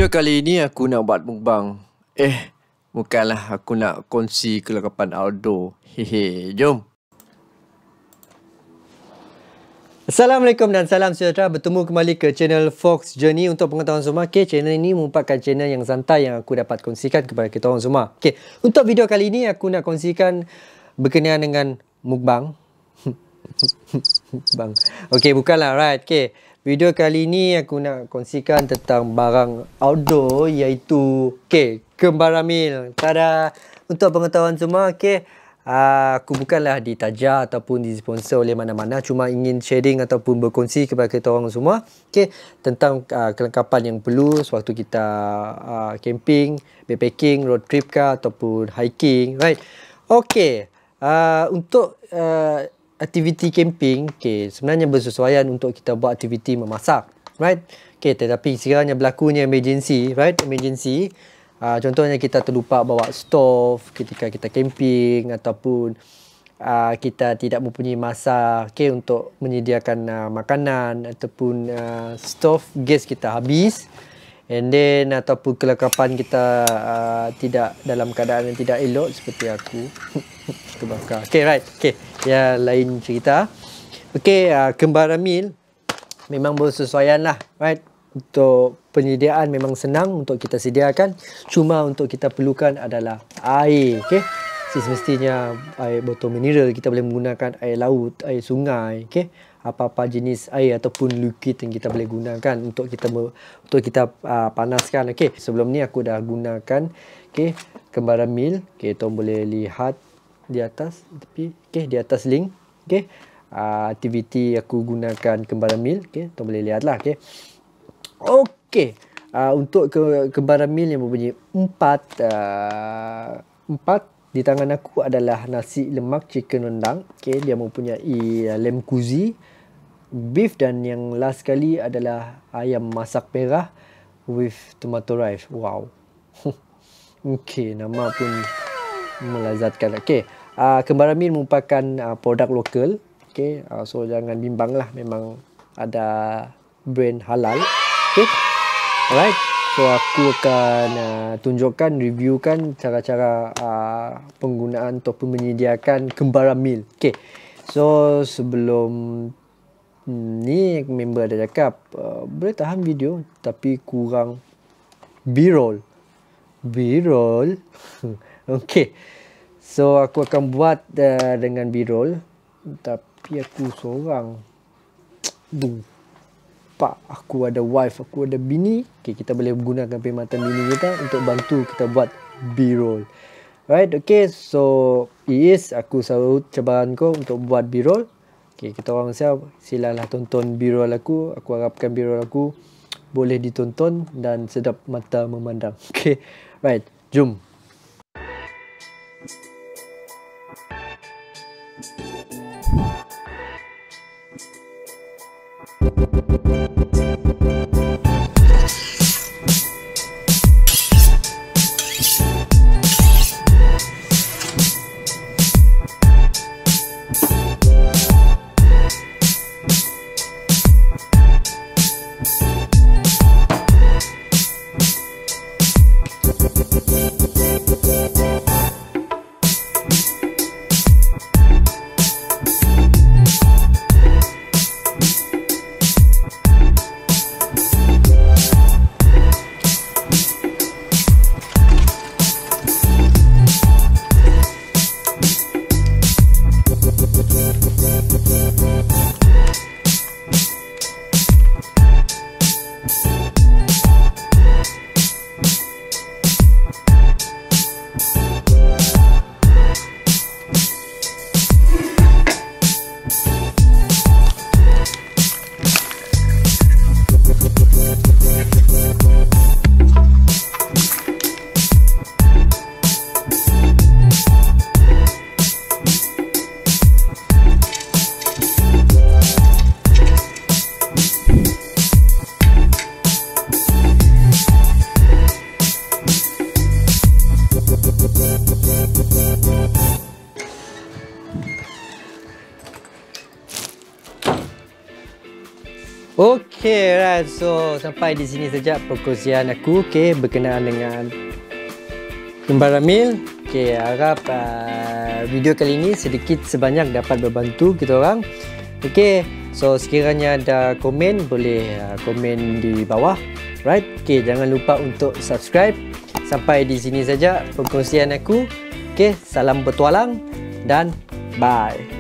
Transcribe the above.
Video kali ini aku nak buat mukbang. Bukanlah aku nak kongsi kelengkapan outdoor. Hehe, jom. Assalamualaikum dan salam sejahtera. Bertemu kembali ke channel Fox Journey. Untuk pengetahuan semua, channel ini merupakan channel yang santai yang aku dapat kongsikan kepada kita orang semua. Untuk video kali ini aku nak kongsikan berkenaan dengan mukbang. Bang. Bukanlah, right. Video kali ini aku nak kongsikan tentang barang outdoor, iaitu Kembara Meal. Tada. Untuk pengetahuan semua, aku bukanlah ditaja ataupun disponsor oleh mana-mana, cuma ingin sharing ataupun berkongsi kepada kita orang semua tentang kelengkapan yang perlu sewaktu kita camping, backpacking, road trip ke ataupun hiking, right. Untuk aktiviti camping, sebenarnya bersesuaian untuk kita buat aktiviti memasak, right. Tetapi sekiranya berlakunya emergency, right, contohnya kita terlupa bawa stove ketika kita camping, ataupun kita tidak mempunyai masa untuk menyediakan makanan, ataupun stove gas kita habis, and then ataupun kelengkapan kita tidak dalam keadaan yang tidak elok seperti aku terbakar. Ya, lain cerita. Kembara Meal memang bersesuaian lah, right. Untuk penyediaan memang senang untuk kita sediakan. Cuma untuk kita perlukan adalah air. Semestinya air botol mineral, kita boleh menggunakan air laut, air sungai, apa-apa jenis air ataupun liquid yang kita boleh gunakan untuk kita panaskan. Sebelum ni aku dah gunakan Kembara Meal. Tuan boleh lihat di atas tepi, di atas link. Aktiviti aku gunakan Kembara Meal. Tuan boleh lihatlah. Untuk Kembara Meal yang mempunyai empat di tangan aku adalah nasi lemak chicken rendang. Dia mempunyai lem kuzi, beef, dan yang last sekali adalah ayam masak merah with tomato rice. Wow. Nama pun melazatkan. Kembara Meal merupakan produk lokal. So jangan bimbang lah, memang ada brand halal. Alright. So aku akan tunjukkan, reviewkan cara-cara penggunaan ataupun menyediakan Kembara Meal. So sebelum ni member ada cakap boleh tahan video tapi kurang B-roll. So aku akan buat dengan B-roll, tapi aku seorang. Aku ada wife, aku ada bini. Kita boleh gunakan perkhidmatan bini kita untuk bantu kita buat B-roll. Right, so aku sambut cabaran kau untuk buat B-roll. Kita orang silalah tonton B-roll aku. Aku harapkan B-roll aku boleh ditonton dan sedap mata memandang. Right, jom. Okay, right. So, sampai di sini saja perkongsian aku, okay, berkenaan dengan Kembara Meal. Okay, harap video kali ini sedikit sebanyak dapat membantu kita orang. Okay, so sekiranya ada komen, boleh komen di bawah. Right, okay, jangan lupa untuk subscribe. Sampai di sini saja perkongsian aku. Okay, salam bertualang dan bye.